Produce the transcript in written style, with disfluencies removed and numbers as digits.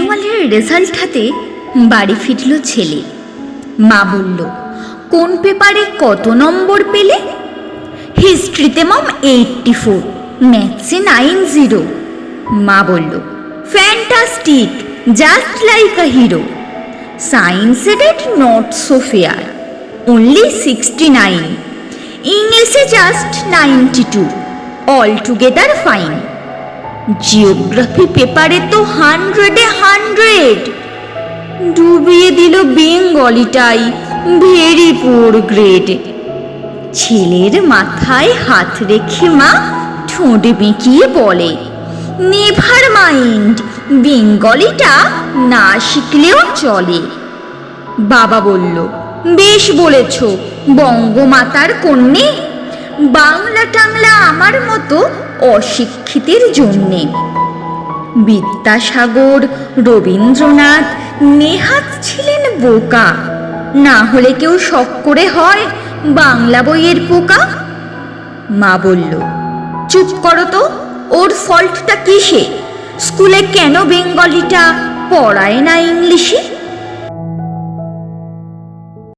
অ্যানুয়ালের result হাতে বাড়ি ফিরল ছেলে। মা বলল, কোন পেপারে কত নম্বর পেলে? হিস্ট্রিতে মম 84, ম্যাথসে 90। মা বলল, fantastic, just like a hero. সায়েন্সে that not so fair, only 69। ইংলিশে just 92, all together fine. Geography পেপারে তো 100-এ 100। ডুবিয়ে দিল বেঙ্গলিটাই, ভেরি পুয়ার গ্রেড। ছেলের মাথায় হাত রেখে মা ঠোঁট বেঁকিয়ে বলে, নেভার মাইন্ড, বেঙ্গলিটা না শিখলেও চলে। বাবা বলল, বেশ বলেছ বঙ্গমাতার কন্যে, বাংলা টাংলা আমার মতো অশিক্ষিতের জন্যে। বিদ্যাসাগর, রবীন্দ্রনাথ, নেহাত ছিলেন বোকা, না হলে কেউ শখ করে হয় বাংলা বইয়ের পোকা। মা বলল, চুপ করো তো, ওর ফল্টটা কিসে? স্কুলে কেন বেঙ্গলিটা পড়ায় না ইংলিশে?